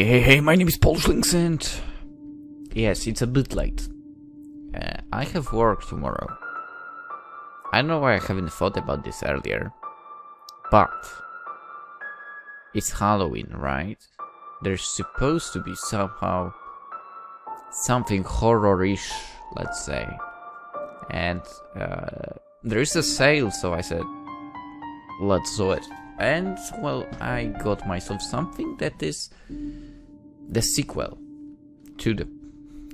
Hey, my name is PolishLynx and... Yes, it's a bit late. I have work tomorrow. I know why I haven't thought about this earlier. But... It's Halloween, right? There's supposed to be somehow... something horror-ish, let's say. And there is a sale, so I said, let's do it. And, well, I got myself something that is the sequel to the...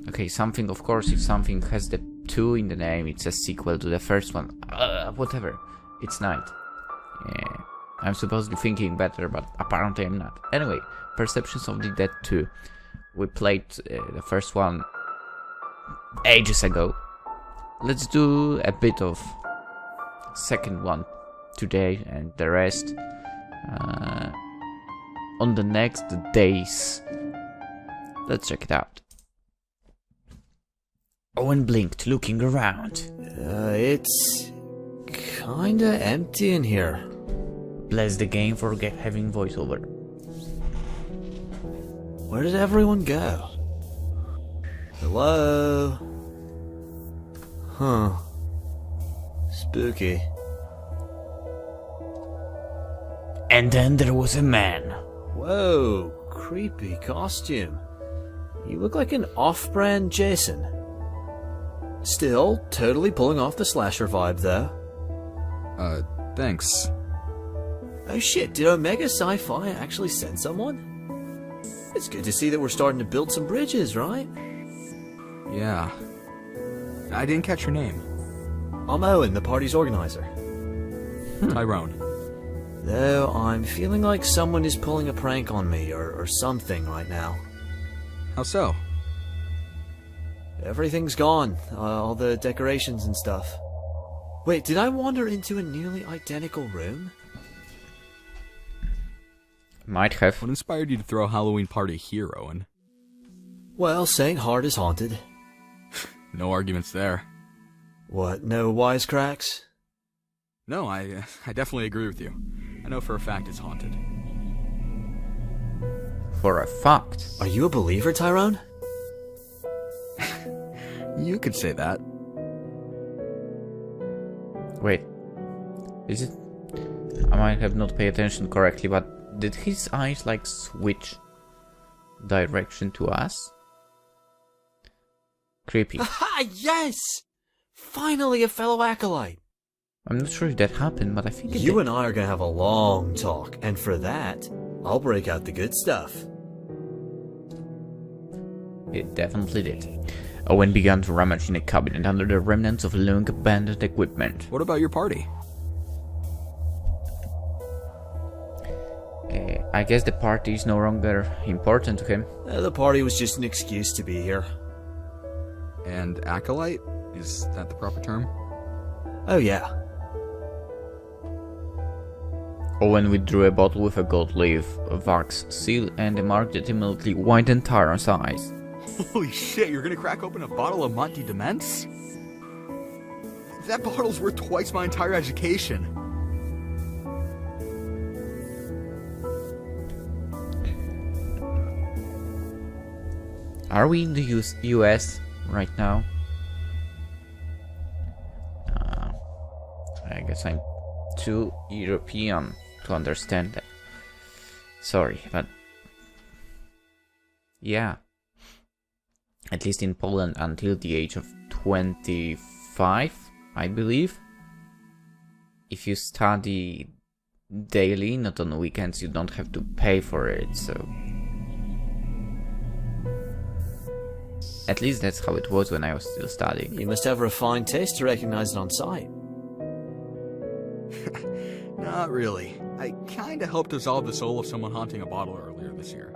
Okay, something, of course, if something has the 2 in the name, it's a sequel to the first one. Whatever. It's night. Yeah, I'm supposed to be thinking better, but apparently I'm not. Anyway, Perceptions of the Dead 2. We played the first one ages ago. Let's do a bit of second one today and the rest on the next days. Let's check it out. Owen blinked, looking around. It's kinda empty in here. Bless the game for having voiceover. Where did everyone go? Hello? Huh. Spooky. And then there was a man. Whoa, creepy costume. You look like an off-brand Jason. Still, totally pulling off the slasher vibe though. Thanks. Oh shit, did Omega Sci-Fi actually send someone? It's good to see that we're starting to build some bridges, right? Yeah. I didn't catch your name. I'm Owen, the party's organizer. Tyrone. Though I'm feeling like someone is pulling a prank on me or something right now. How so? Everything's gone. All the decorations and stuff. Wait, did I wander into a nearly identical room? Might have. What inspired you to throw a Halloween party here, Owen? Well, St. Hart is haunted. No arguments there. What, no wisecracks? No, I definitely agree with you. I know for a fact it's haunted. For a fact. Are you a believer, Tyrone? You could say that. Wait. Is it... I might have not paid attention correctly, but did his eyes like switch direction to us? Creepy. Aha, yes! Finally a fellow acolyte. I'm not sure if that happened, but I think it You did. and I are gonna have a long talk, and for that, I'll break out the good stuff. It definitely did. Owen began to rummage in a cabinet under the remnants of long abandoned equipment. What about your party? I guess the party is no longer important to him. The party was just an excuse to be here. And acolyte? Is that the proper term? Oh yeah. Owen withdrew a bottle with a gold leaf, a wax seal, and a mark that immediately widened Tyron's eyes. Holy shit, you're gonna crack open a bottle of Monty Dements? That bottle's worth twice my entire education. Are we in the US right now? I guess I'm too European to understand that. Sorry, but... Yeah. At least in Poland until the age of 25, I believe. If you study daily, not on weekends, you don't have to pay for it, so... At least that's how it was when I was still studying. You must have refined taste to recognize it on sight. Not really. I kinda helped dissolve the soul of someone haunting a bottle earlier this year.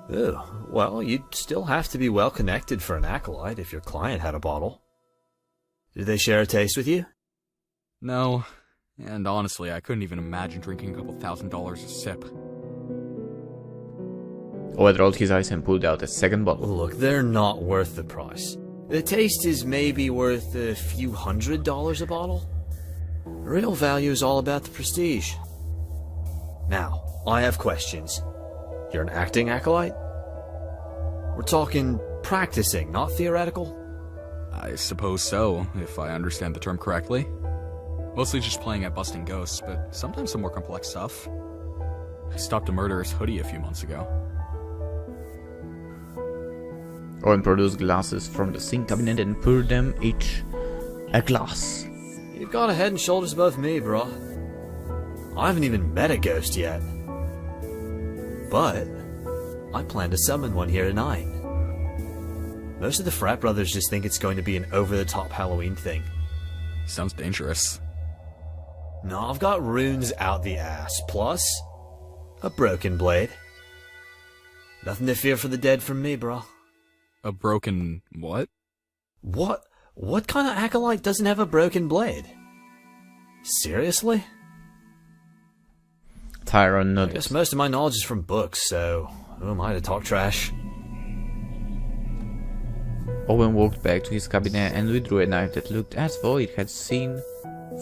Ew. Well, you'd still have to be well connected for an acolyte if your client had a bottle. Did they share a taste with you? No, and honestly, I couldn't even imagine drinking a couple $1,000 a sip. Owen rolled his eyes and pulled out a second bottle. Look, they're not worth the price. The taste is maybe worth a few $100 a bottle. The real value is all about the prestige. Now, I have questions. You're an acting acolyte? We're talking practicing, not theoretical? I suppose so, if I understand the term correctly. Mostly just playing at busting ghosts, but sometimes some more complex stuff. I stopped a murderous hoodie a few months ago. Owen produced glasses from the sink cabinet and poured them each a glass. You've got a head and shoulders above me, bro. I haven't even met a ghost yet. But I plan to summon one here tonight. Most of the frat brothers just think it's going to be an over-the-top Halloween thing. Sounds dangerous. No, I've got runes out the ass, plus a broken blade. Nothing to fear for the dead from me, bro. A broken what? What kind of acolyte doesn't have a broken blade? Seriously? Tyrone I nodded. guess most of my knowledge is from books, so who am I to talk trash? Owen walked back to his cabinet and withdrew a knife that looked as though it had seen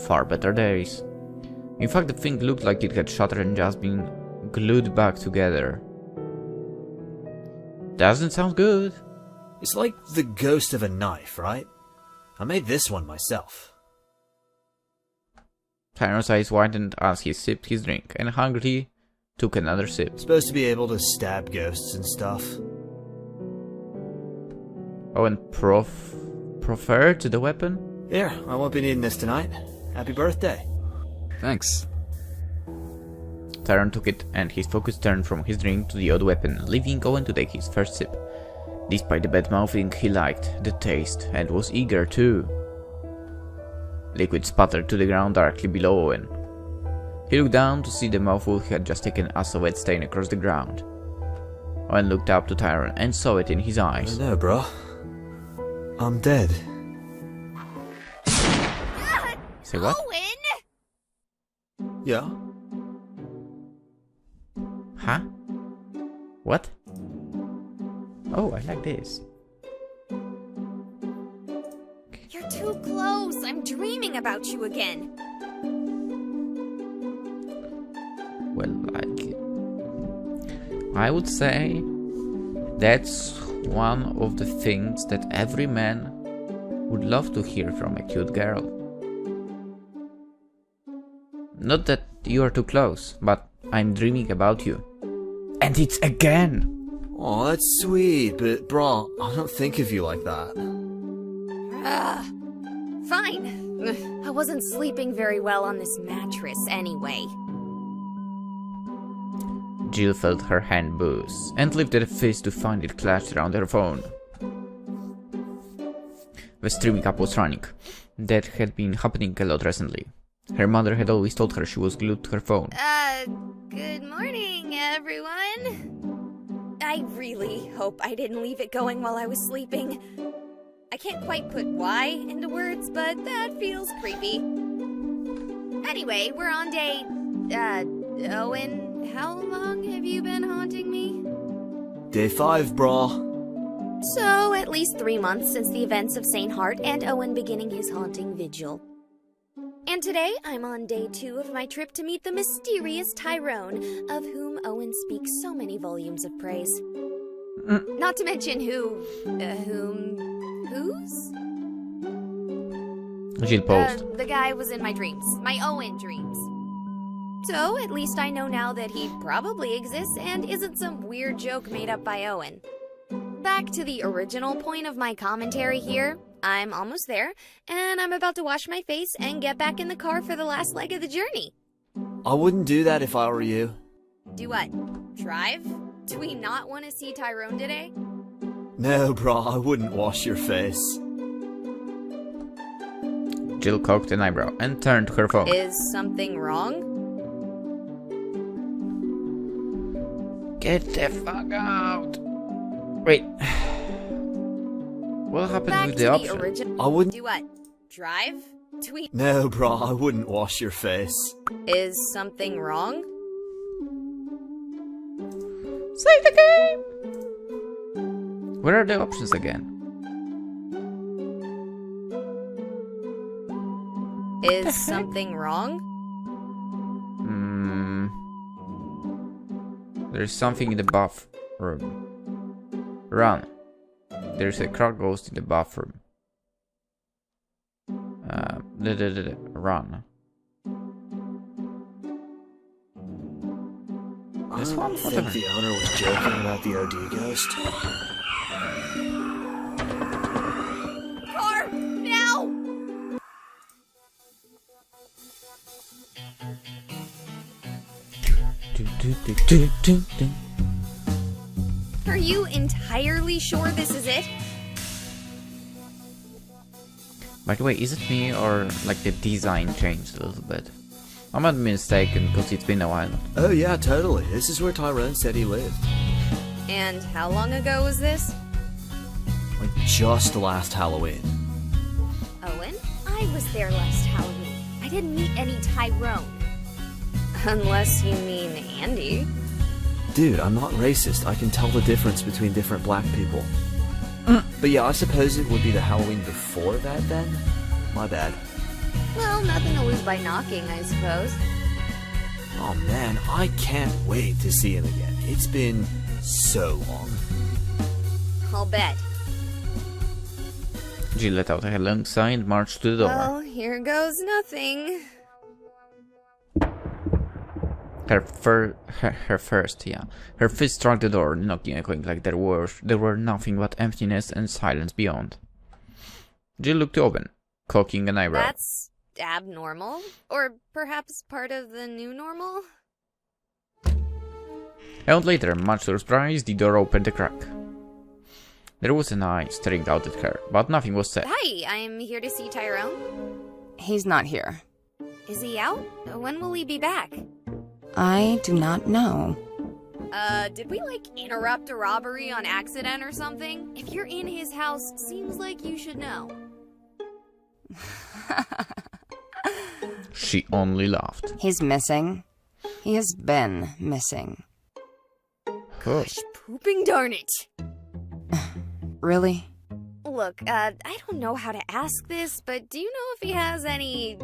far better days. In fact, the thing looked like it had shattered and just been glued back together. Doesn't sound good. It's like the ghost of a knife, right? I made this one myself. Tyrone's eyes widened as he sipped his drink, and hungry took another sip. Supposed to be able to stab ghosts and stuff. Owen proffered the weapon. Here, I won't be needing this tonight. Happy birthday. Thanks. Tyrone took it, and his focus turned from his drink to the odd weapon, leaving Owen to take his first sip. Despite the bad mouthing, he liked the taste and was eager too. Liquid sputtered to the ground directly below Owen. He looked down to see the mouthful he had just taken as a wet stain across the ground. Owen looked up to Tyrone and saw it in his eyes. No, bro. I'm dead. Say what? Owen! Yeah? Huh? What? Oh, I like this. You're too close. I'm dreaming about you again. Well, I would say that's one of the things that every man would love to hear from a cute girl. Not that you are too close, but I'm dreaming about you. And it's again! Oh, that's sweet, but bro, I don't think of you like that. Fine. I wasn't sleeping very well on this mattress anyway. Jill felt her hand boost and lifted a fist to find it clutched around her phone. The streaming up was running. That had been happening a lot recently. Her mother had always told her she was glued to her phone. Good morning, everyone. I really hope I didn't leave it going while I was sleeping. I can't quite put why into words, but that feels creepy. Anyway, we're on day... Owen, how long have you been haunting me? Day 5, bro. So, at least 3 months since the events of St. Hart and Owen beginning his haunting vigil. And today, I'm on day 2 of my trip to meet the mysterious Tyrone, of whom Owen speaks so many volumes of praise. Not to mention whose? Jill paused. The guy was in my dreams. My Owen dreams. So, at least I know now that he probably exists and isn't some weird joke made up by Owen. Back to the original point of my commentary here. I'm almost there, and I'm about to wash my face and get back in the car for the last leg of the journey. I wouldn't do that if I were you. Do what? Drive? Do we not want to see Tyrone today? No, bro, I wouldn't wash your face. Jill cocked an eyebrow and turned to her phone. Is something wrong? Get the fuck out! Wait. What happened Back with to the the option? original. I wouldn't... Do what? Drive? Tweet? No, bro, I wouldn't wash your face. Is something wrong? Save the game! Where are the options again? Is something wrong? There's something in the bathroom. Run. There's a cracked ghost in the bathroom. Run. This one? I think the owner was joking about the OD ghost. Car, now! Are you entirely sure this is it? By the way, is it me or like the design changed a little bit? I might be mistaken because it's been a while. Oh yeah, totally. This is where Tyrone said he lived. And how long ago was this? Like just last Halloween. Owen? I was there last Halloween. I didn't meet any Tyrone. Unless you mean Andy. Dude, I'm not racist. I can tell the difference between different black people. But yeah, I suppose it would be the Halloween before that then? My bad. Well, nothing to lose by knocking, I suppose. Oh man, I can't wait to see him again. It's been so long. I'll bet. Jill let out a long sigh and marched to the door. Well, here goes nothing. Her fist struck the door, knocking echoing like there were nothing but emptiness and silence beyond. Jill looked open, cocking an eyebrow. That's abnormal? Or perhaps part of the new normal? A moment later, much to her surprise, the door opened a crack. There was an eye staring out at her, but nothing was said. Hi, I'm here to see Tyrone. He's not here. Is he out? When will he be back? I do not know. Did we, interrupt a robbery on accident or something? If you're in his house, seems like you should know. She only laughed. He's missing. He has been missing. Gosh, pooping darn it. Really? Look, I don't know how to ask this, but do you know if he has any,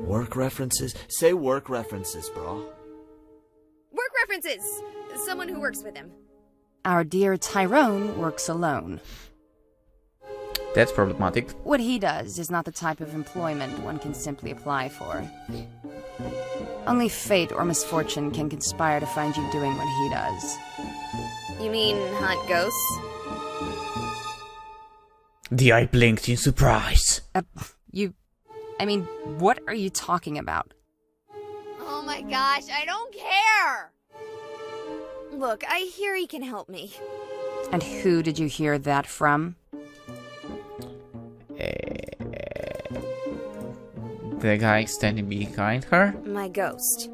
work references? Say work references, bro. Work references! Someone who works with him. Our dear Tyrone works alone. That's problematic. What he does is not the type of employment one can simply apply for. Only fate or misfortune can conspire to find you doing what he does. You mean hunt ghosts? The eye blinked in surprise. What are you talking about? Oh my gosh, I don't care! Look, I hear he can help me. And who did you hear that from? The guy standing behind her? My ghost.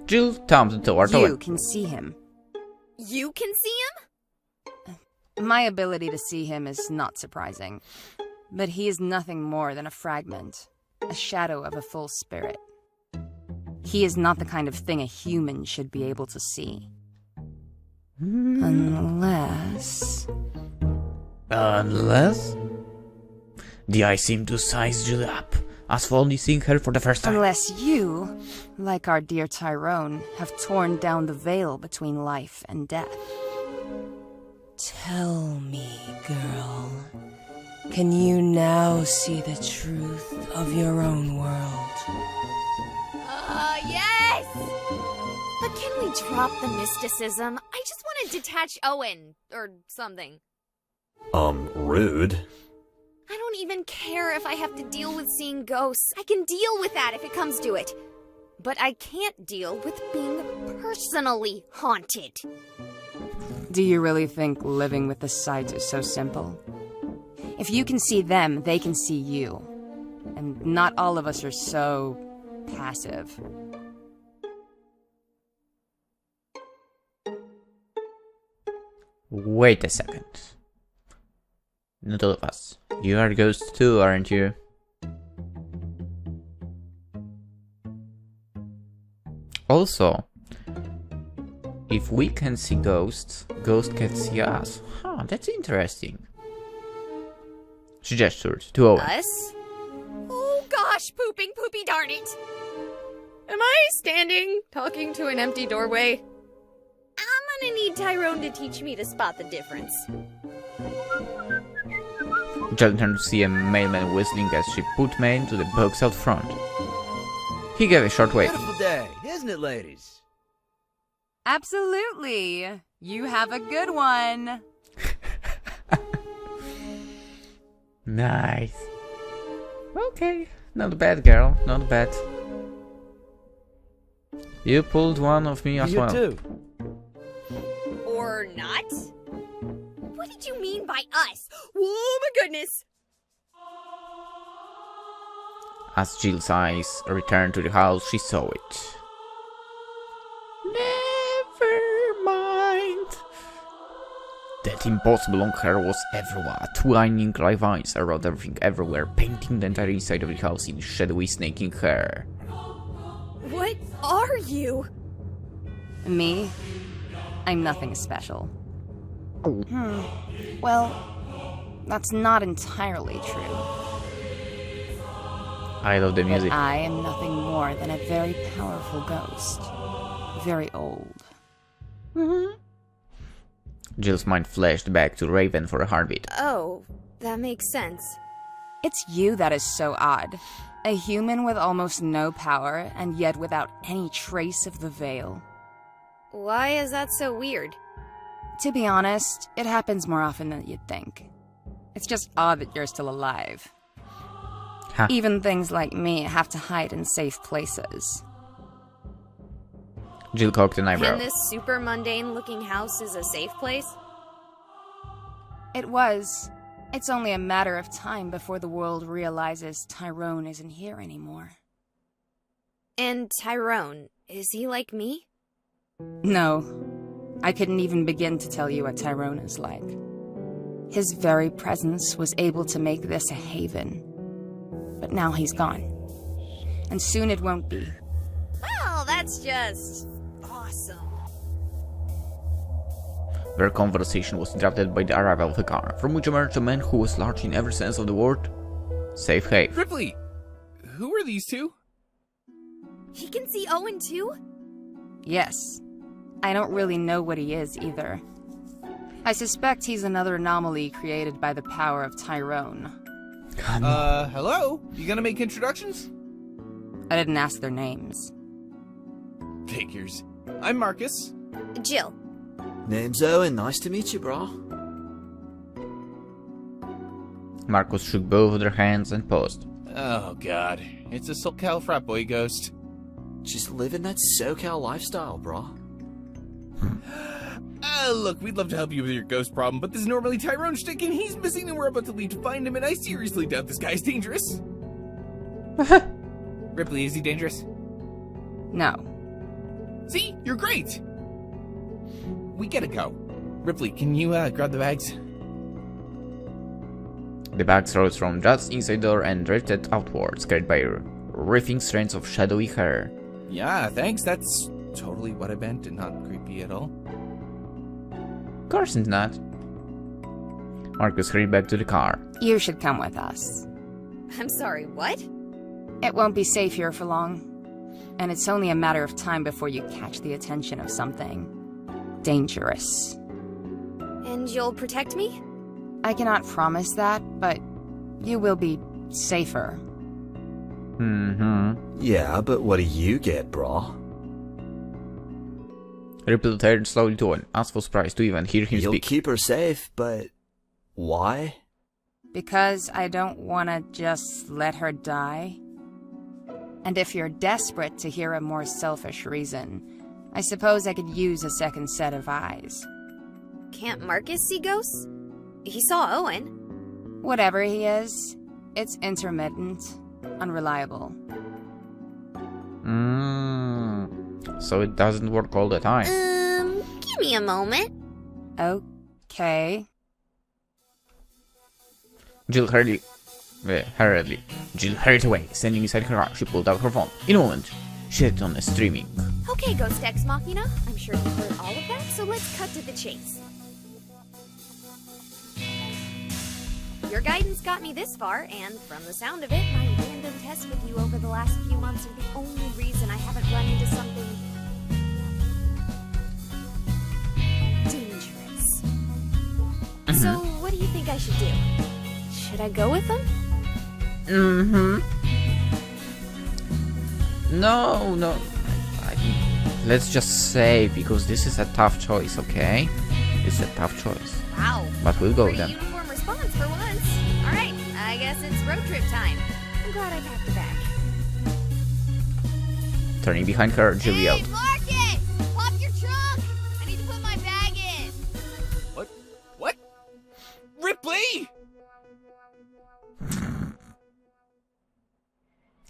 Jill thumped toward Owen. You can see him. You can see him? My ability to see him is not surprising. But he is nothing more than a fragment, a shadow of a full spirit. He is not the kind of thing a human should be able to see. Unless... Unless? The eye seemed to size Jill up, as for only seeing her for the first time. Unless you, like our dear Tyrone, have torn down the veil between life and death. Tell me, girl, can you now see the truth of your own world? Yes! But can we drop the mysticism? I just want to detach Owen, or something. Rude. I don't even care if I have to deal with seeing ghosts. I can deal with that if it comes to it. But I can't deal with being personally haunted. Do you really think living with the sight is so simple? If you can see them, they can see you. And not all of us are so... passive. Wait a second. Not all of us. You are ghosts too, aren't you? Also, if we can see ghosts, ghosts can see us. Huh, that's interesting. She gestured to Owen. Us? Oh gosh, poopy darn it! Am I standing, talking to an empty doorway? I'm gonna need Tyrone to teach me to spot the difference. Jill turned to see a mailman whistling as she put mail to the box out front. He gave a short wave. Beautiful day, isn't it, ladies? Absolutely. You have a good one. Nice. Okay, not bad, girl, not bad. You pulled one of me as You well. too. Or not? What did you mean by us? Oh my goodness! As Jill's eyes returned to the house, she saw it. Never mind. That impossible long hair was everywhere, twining like vines around everything everywhere, painting the entire inside of the house in shadowy snaking hair. What are you? Me? I'm nothing special. Well, that's not entirely true. I love the music. I am nothing more than a very powerful ghost. Very old. Jill's mind flashed back to Raven for a heartbeat. Oh, that makes sense. It's you that is so odd. A human with almost no power, and yet without any trace of the veil. Why is that so weird? To be honest, it happens more often than you'd think. It's just odd that you're still alive. Huh. Even things like me have to hide in safe places. Jill cocked an eyebrow. And this super mundane looking house is a safe place? It was. It's only a matter of time before the world realizes Tyrone isn't here anymore. And Tyrone, is he like me? No. I couldn't even begin to tell you what Tyrone is like. His very presence was able to make this a haven. But now he's gone. And soon it won't be. Well, that's just awesome. Their conversation was interrupted by the arrival of a car, from which emerged a man who was large in every sense of the word. Safe haven. Ripley! Who are these two? He can see Owen too? Yes. I don't really know what he is either. I suspect he's another anomaly created by the power of Tyrone. Hello? You gonna make introductions? I didn't ask their names. Figures. I'm Marcus. Jill. Name's Owen, nice to meet you, brah. Marcus shook both of their hands and paused. Oh god, it's a SoCal frat boy ghost. Just living that SoCal lifestyle, brah. Look, we'd love to help you with your ghost problem, but this is normally Tyrone shtick and he's missing and we're about to leave to find him and I seriously doubt this guy's dangerous. Ripley, is he dangerous? No. See? You're great! We gotta go. Ripley, can you, grab the bags? The bags rose from just inside the door and drifted outwards, carried by riffing strands of shadowy hair. Yeah, thanks, that's totally what I meant and not creepy at all. Of course it's not. Marcus hurried back to the car. You should come with us. I'm sorry, what? It won't be safe here for long. And it's only a matter of time before you catch the attention of something dangerous. And you'll protect me? I cannot promise that, but you will be safer. Yeah, but what do you get, brah? Ripley turned slowly to Owen, as for surprised to even hear him You'll speak. keep her safe, but why? Because I don't want to just let her die. And if you're desperate to hear a more selfish reason, I suppose I could use a second set of eyes. Can't Marcus see ghosts? He saw Owen. Whatever he is, it's intermittent, unreliable. So it doesn't work all the time. Give me a moment. Okay. Jill hurriedly. Jill hurried away, standing inside her car. She pulled out her phone. In a moment, she had it on streaming. Okay, Ghost Ex Machina. I'm sure you've heard all of that, so let's cut to the chase. Your guidance got me this far, and from the sound of it, my random tests with you over the last few months are the only reason I haven't run into something dangerous. So, what do you think I should do? Should I go with them? No. Let's just say, because this is a tough choice, okay? It's a tough choice. Wow. But we'll go Pretty then. uniform response for once. Alright, I guess it's road trip time. I'm glad I packed a bag. Turning behind her, Julie out. Hey, Marcus! Pop your trunk! I need to put my bag in. What? Ripley?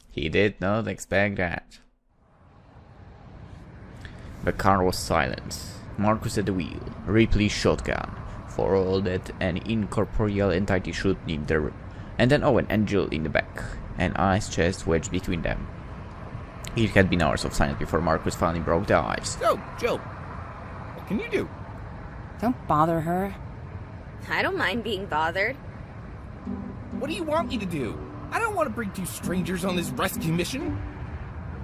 He did not expect that. The car was silent. Marcus at the wheel, Ripley's shotgun, for all that an incorporeal entity should need there, and then Owen and Jill in the back, an ice chest wedged between them. It had been hours of silence before Marcus finally broke the ice. So, Jill, what can you do? Don't bother her. I don't mind being bothered. What do you want me to do? I don't want to bring two strangers on this rescue mission.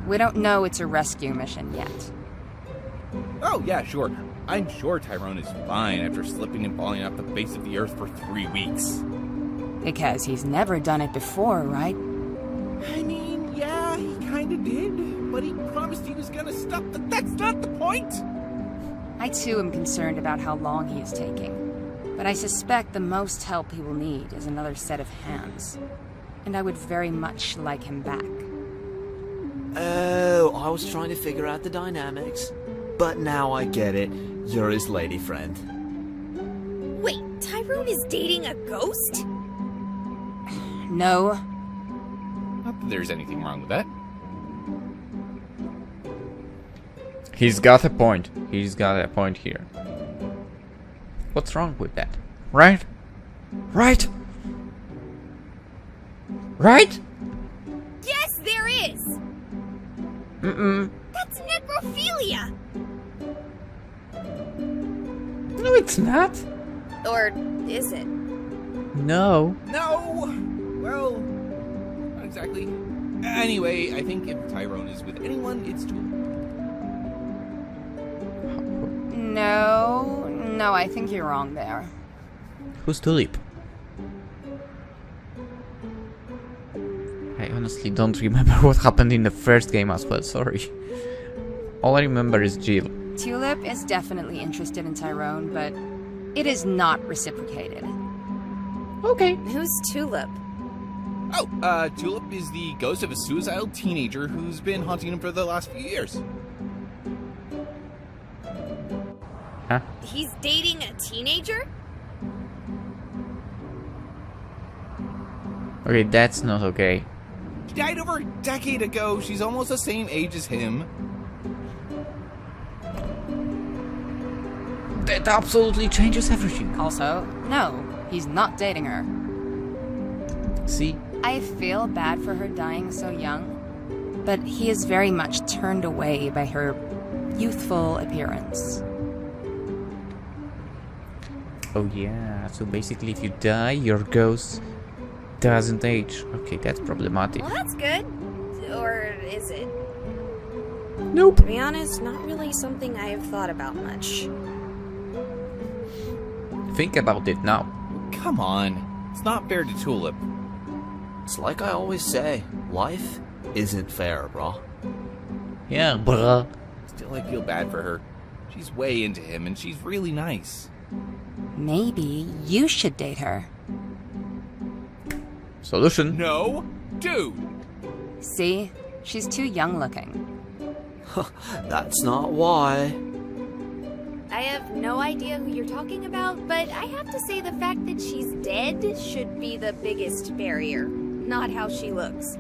We don't know it's a rescue mission yet. Oh, yeah, sure. I'm sure Tyrone is fine after slipping and falling off the face of the earth for 3 weeks. Because he's never done it before, right? I mean, yeah, he kinda did, but he promised he was gonna stop, but that's not the point! I too am concerned about how long he is taking. But I suspect the most help he will need is another set of hands. And I would very much like him back. Oh, I was trying to figure out the dynamics. But now I get it. You're his lady friend. Wait, Tyrone is dating a ghost? No. Not that there's anything wrong with that. He's got a point. He's got a point here. What's wrong with that? Right? Right? Right? Yes, there is! That's necrophilia! No, it's not. Or is it? No. No! Well, not exactly. Anyway, I think if Tyrone is with anyone, it's Tulip. No, I think you're wrong there. Who's Tulip? I honestly don't remember what happened in the first game as well, sorry. All I remember is Jill. Tulip is definitely interested in Tyrone, but it is not reciprocated. Okay. Who's Tulip? Oh, Tulip is the ghost of a suicidal teenager who's been haunting him for the last few years. Huh? He's dating a teenager? Okay, that's not okay. She died over a decade ago. She's almost the same age as him. That absolutely changes everything. Also, no, he's not dating her. See? I feel bad for her dying so young, but he is very much turned away by her youthful appearance. Oh yeah, so basically if you die, your ghost doesn't age. Okay, that's problematic. Well, that's good. Or is it? Nope. To be honest, not really something I have thought about much. Think about it now. Come on. It's not fair to Tulip. It's like I always say, life isn't fair, brah. Yeah, bruh. Still, I feel bad for her. She's way into him, and she's really nice. Maybe you should date her. Solution. No, dude. See? She's too young looking. That's not why. I have no idea who you're talking about, but I have to say the fact that she's dead should be the biggest barrier, not how she looks.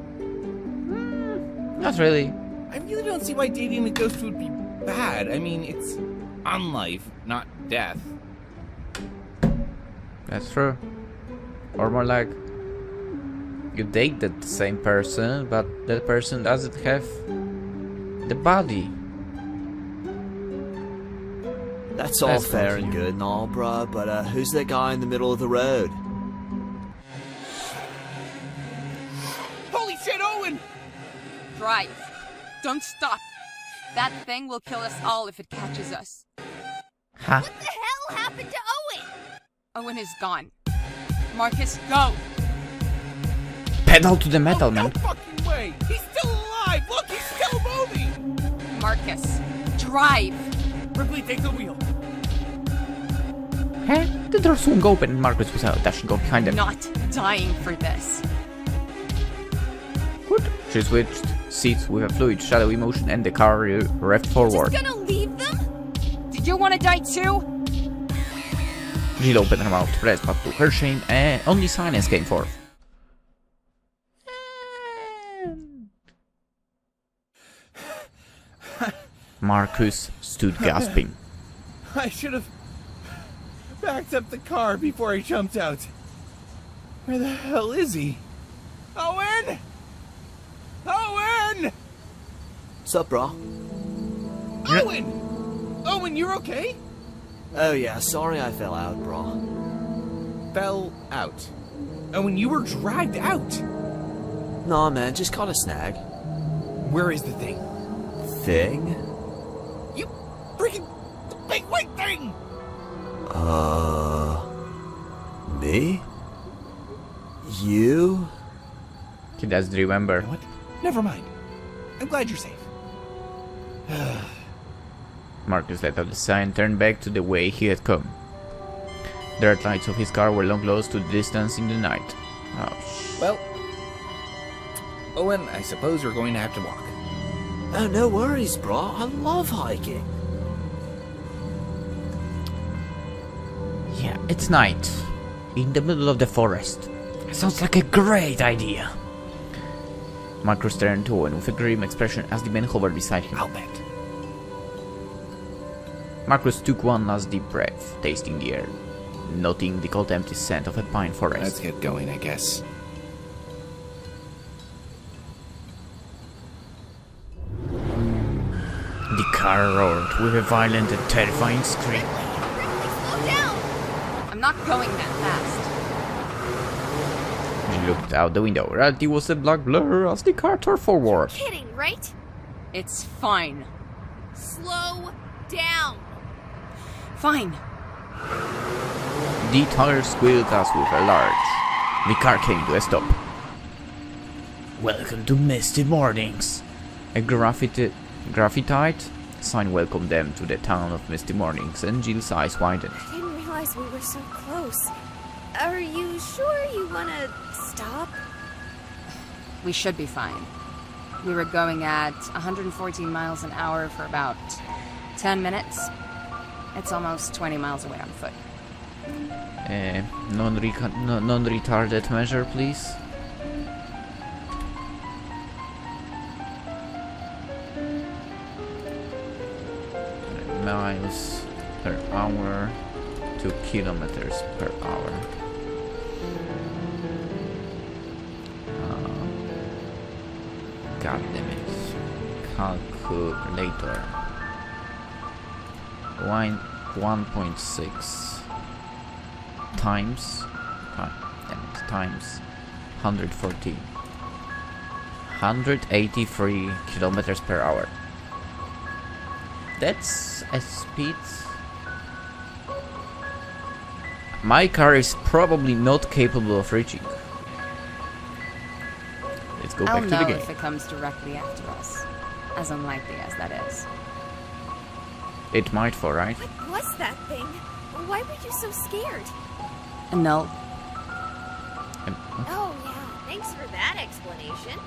Not really. I really don't see why dating a ghost would be bad. I mean, it's on life, not death. That's true. Or more like, you date the same person, but that person doesn't have the body. That's all fair and good and all, bruh, but who's that guy in the middle of the road? Holy shit, drive. Don't stop. That thing will kill us all if it catches us. Huh? What the hell happened to Owen? Owen is gone. Marcus, go! Pedal to the metal, No man. fucking way! He's still alive! Look, he's still moving! Marcus, drive! Ripley, take the wheel. Huh? The door swung open and Marcus was out, dashing up behind them. Not dying for this. Good. She switched seats with a fluid, shadowy motion and the car revved forward. Just gonna leave them? Did you want to die too? Jill opened her mouth to press, but to her shame, only silence came forth. Marcus stood gasping. I should have backed up the car before he jumped out. Where the hell is he? Owen! Owen! Sup, bro? Owen! Owen, you're okay? Oh yeah, sorry I fell out, bro. Fell out. Owen, you were dragged out. Nah, man, just caught a snag. Where is the thing? Thing? You freaking big white thing! Me? You? He doesn't remember. What? Never mind. I'm glad you're safe. Marcus let out a sigh and turned back to the way he had come. The red lights of his car were long lost to the distance in the night. Oh, Well, Owen, I suppose we're going to have to walk. Oh, no worries, bro. I love hiking. yeah, it's night. In the middle of the forest. Sounds like a great idea. Marcus turned to Owen with a grim expression as the man hovered beside him. I'll bet. Marcus took one last deep breath, tasting the air, noting the cold empty scent of a pine forest. Let's get going, I guess. The car roared with a violent and terrifying scream. Ripley, slow down! I'm not going that fast. She looked out the window. Reality was a black blur as the car tore forward. Kidding, right? It's fine. Slow down! Fine. The tires squealed as with a large. The car came to a stop. Welcome to Misty Mornings. A graffitied sign welcomed them to the town of Misty Mornings, and Jill's eyes widened. I didn't realize we were so close. Are you sure you wanna stop? We should be fine. We were going at 114 miles an hour for about 10 minutes. It's almost 20 miles away on foot. Non-retarded measure, please. Miles per hour to kilometers per hour. God damn it. Calculator. 1.6 times 114. 183 kilometers per hour. That's a speed. My car is probably not capable of reaching. Let's go I'll back to know the game. if it comes directly after us. As unlikely as that is. It might fall, right? What was that thing? Why were you so scared? No. Oh, yeah. Thanks for that explanation.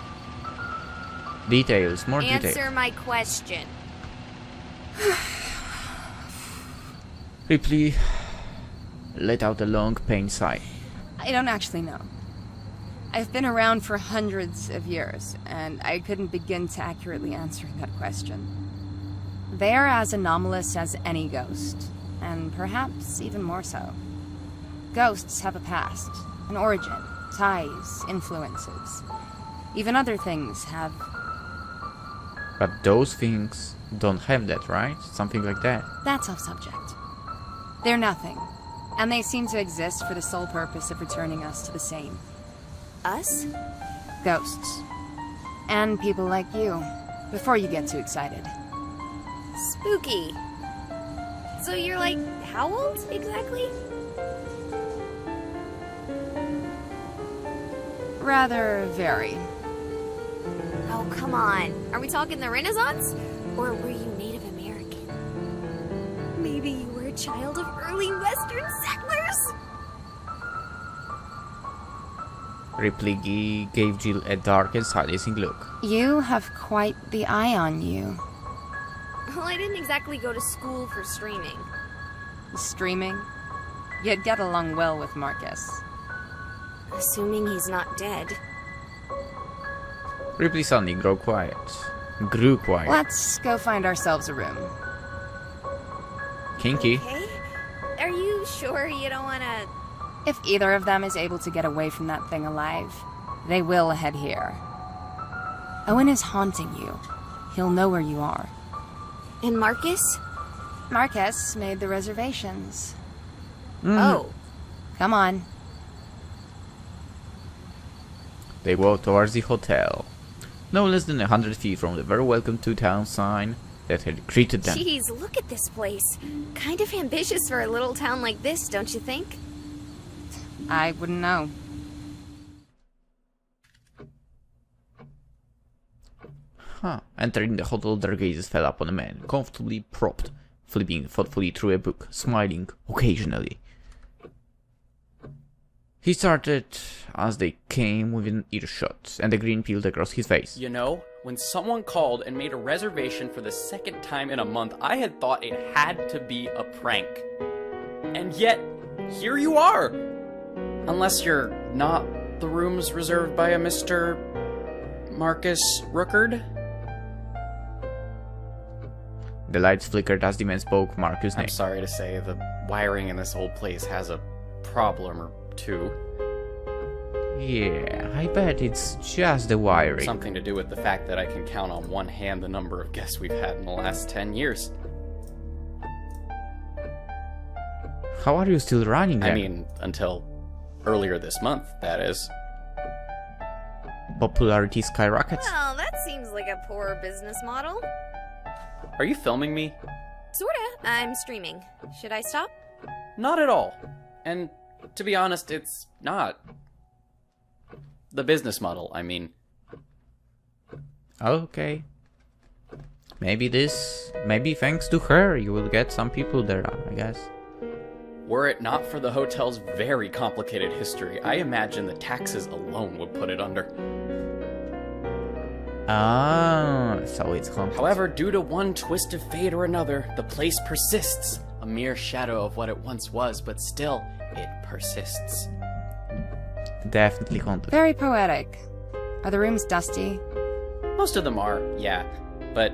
Details, more details. Answer my question. Ripley let out a long, pained sigh. I don't actually know. I've been around for hundreds of years, and I couldn't begin to accurately answer that question. They're as anomalous as any ghost, and perhaps even more so. Ghosts have a past, an origin, ties, influences. Even other things have. But those things don't have that, right? Something like that. That's off subject. They're nothing, and they seem to exist for the sole purpose of returning us to the same. Us? Ghosts. And people like you, before you get too excited. Spooky. So you're like, how old exactly? Rather very. Oh, come on. Are we talking the Renaissance? Or were you Native American? Maybe you were a child of early Western settlers? Ripley gave Jill a dark and silencing look. You have quite the eye on you. Well, I didn't exactly go to school for streaming. Streaming? You'd get along well with Marcus. Assuming he's not dead. Ripley suddenly grew quiet. Let's go find ourselves a room. Kinky. Okay. Are you sure you don't wanna... If either of them is able to get away from that thing alive, they will head here. Owen is haunting you. He'll know where you are. And Marcus? Marcus made the reservations. Oh. Come on. They walked towards the hotel. No less than 100 feet from the very welcome to town sign that had greeted them. Jeez, look at this place. Kind of ambitious for a little town like this, don't you think? I wouldn't know. Entering the hotel, their gazes fell upon a man, comfortably propped, flipping thoughtfully through a book, smiling occasionally. He started as they came within earshot, and the grin peeled across his face. You know, when someone called and made a reservation for the second time in a month, I had thought it had to be a prank. And yet, here you are! Unless you're not the rooms reserved by a Mr. Marcus Rookard? The lights flickered as the man spoke Marcus' name. I'm sorry to say, the wiring in this old place has a problem or two. Yeah, I bet it's just the wiring. Something to do with the fact that I can count on one hand the number of guests we've had in the last 10 years. How are you still running them? I mean, until earlier this month, that is. Popularity skyrockets. Well, that seems like a poor business model. Are you filming me? Sorta. I'm streaming. Should I stop? Not at all. And to be honest, it's not. The business model, I mean. Okay. Maybe thanks to her, you will get some people there, I guess. Were it not for the hotel's very complicated history, I imagine the taxes alone would put it under. Ah, so it's haunted. However, due to one twist of fate or another, the place persists. A mere shadow of what it once was, but still, it persists. Definitely haunted. Very poetic. Are the rooms dusty? Most of them are, yeah. But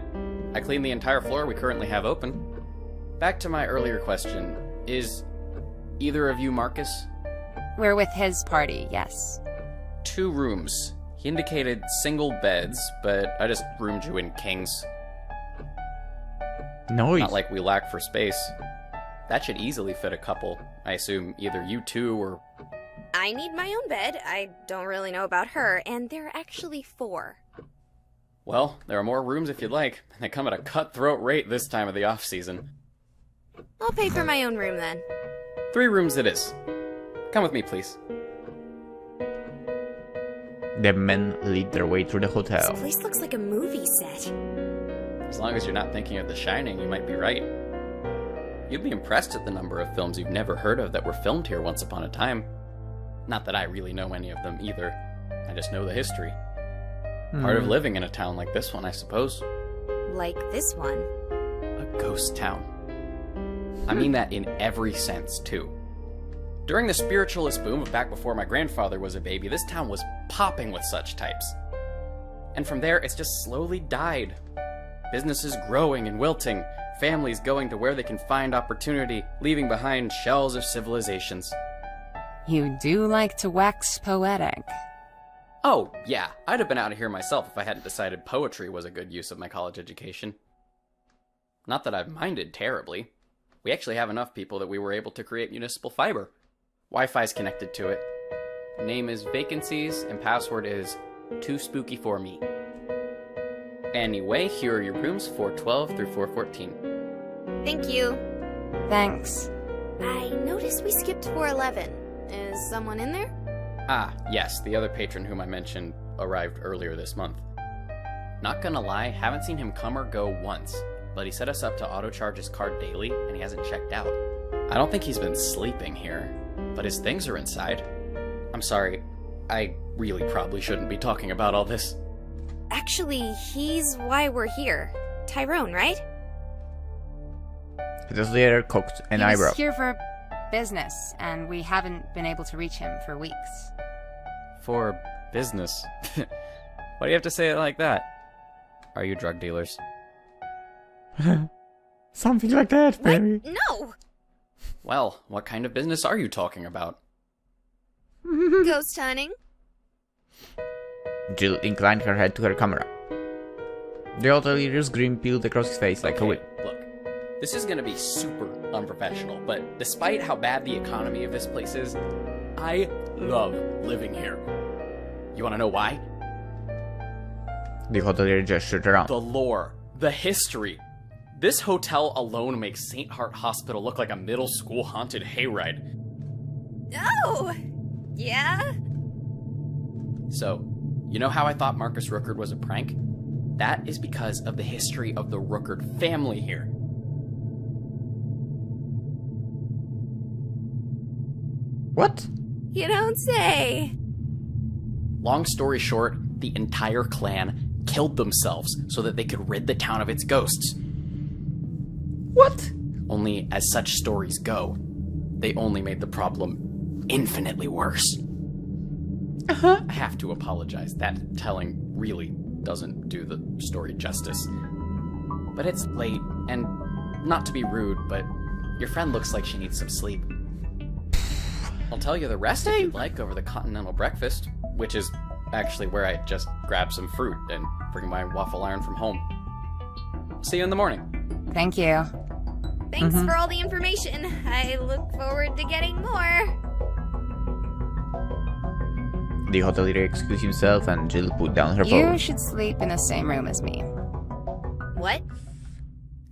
I cleaned the entire floor we currently have open. Back to my earlier question, is either of you Marcus? We're with his party, yes. 2 rooms. He indicated single beds, but I just roomed you in kings. Noise. Not like we lack for space. That should easily fit a couple. I assume either you two or... I need my own bed. I don't really know about her, and there are actually 4. Well, there are more rooms if you'd like, and they come at a cutthroat rate this time of the off-season. I'll pay for my own room then. 3 rooms it is. Come with me, please. The men lead their way through the hotel. This place looks like a movie set. As long as you're not thinking of The Shining, you might be right. You'd be impressed at the number of films you've never heard of that were filmed here once upon a time. Not that I really know any of them either. I just know the history. Part of living in a town like this one, I suppose. Like this one. A ghost town. I mean that in every sense, too. During the spiritualist boom of back before my grandfather was a baby, this town was popping with such types. And from there, it's just slowly died. Businesses growing and wilting, families going to where they can find opportunity, leaving behind shells of civilizations. You do like to wax poetic. Oh, yeah, I'd have been out of here myself if I hadn't decided poetry was a good use of my college education. Not that I've minded terribly. We actually have enough people that we were able to create municipal fiber. Wi-Fi's connected to it. Name is vacancies, and password is too spooky for me. Anyway, here are your rooms, 412 through 414. Thank you. Thanks. I noticed we skipped 411. Is someone in there? Ah, yes, the other patron whom I mentioned arrived earlier this month. Not gonna lie, haven't seen him come or go once, but he set us up to auto-charge his card daily, and he hasn't checked out. I don't think he's been sleeping here, but his things are inside. I'm sorry, I really probably shouldn't be talking about all this. Actually, he's why we're here. Tyrone, right? It was there, cooked, and He eyebrow. was here for business, and we haven't been able to reach him for weeks. For business. Why do you have to say it like that? Are you drug dealers? Something like that, What? baby. No! Well, what kind of business are you talking about? Ghost hunting? Jill inclined her head to her camera. The auto leader's grin peeled across his face like a whip. Look, this is gonna be super unprofessional, but despite how bad the economy of this place is, I love living here. You wanna know why? The auto leader gestured around. The lore, the history. This hotel alone makes St. Hart Hospital look like a middle school haunted hayride. Oh! Yeah? So, you know how I thought Marcus Rookard was a prank? That is because of the history of the Rookard family here. What? You don't say. Long story short, the entire clan killed themselves so that they could rid the town of its ghosts. What? Only as such stories go, they only made the problem infinitely worse. I have to apologize, that telling really doesn't do the story justice. But it's late, and not to be rude, but your friend looks like she needs some sleep. I'll tell you the rest if you'd like over the continental breakfast, which is actually where I just grabbed some fruit and bring my waffle iron from home. See you in the morning. Thank you. Thanks for all the information. I look forward to getting more. The hotel leader excused himself and Jill put down her phone. You should sleep in the same room as me. What?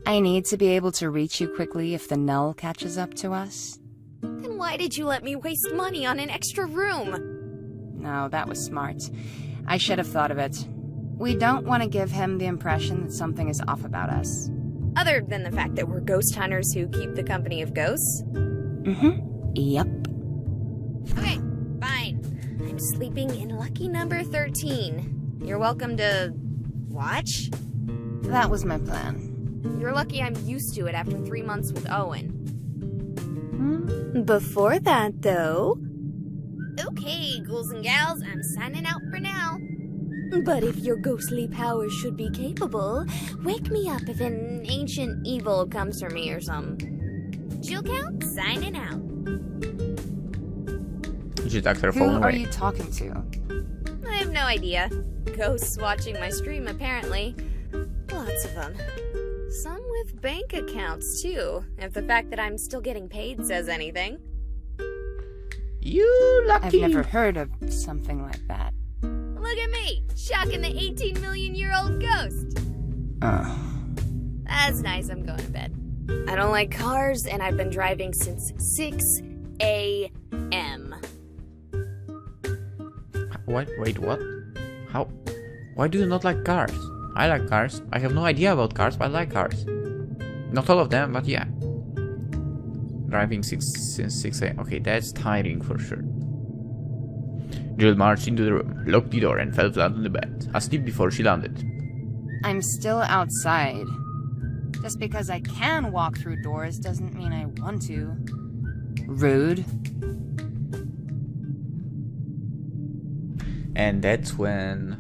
I need to be able to reach you quickly if the null catches up to us. Then why did you let me waste money on an extra room? No, that was smart. I should have thought of it. We don't want to give him the impression that something is off about us. Other than the fact that we're ghost hunters who keep the company of ghosts? Yep. Okay, fine. I'm sleeping in lucky number 13. You're welcome to watch. That was my plan. You're lucky I'm used to it after 3 months with Owen. Before that, though... Okay, ghouls and gals, I'm signing out for now. But if your ghostly powers should be capable, wake me up if an ancient evil comes for me or something. Jill Count, signing out. She tucked her Who phone are away. you talking to? I have no idea. Ghosts watching my stream, apparently. Lots of them. Some with bank accounts, too, if the fact that I'm still getting paid says anything. You lucky. I've never heard of something like that. Look at me, shocking the 18 million year old ghost. That's nice, I'm going to bed. I don't like cars, and I've been driving since 6 a.m. Wait, what? How? Why do you not like cars? I like cars. I have no idea about cars, but I like cars. Not all of them, but yeah. Driving since 6 a.m. Okay, that's tiring for sure. Jill marched into the room, locked the door, and fell flat on the bed, asleep before she landed. I'm still outside. Just because I can walk through doors doesn't mean I want to. Rude. And that's when...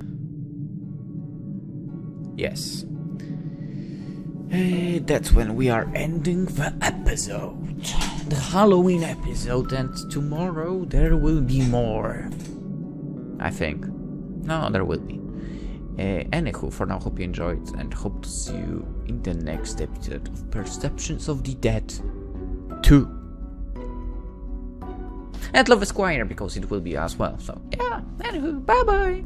Yes. That's when we are ending the episode. The Halloween episode, and tomorrow there will be more. I think. No, there will be. Anywho, for now, hope you enjoyed, and hope to see you in the next episode of Perceptions of the Dead 2. And Love Esquire, because it will be as well. So, yeah, anywho, bye-bye.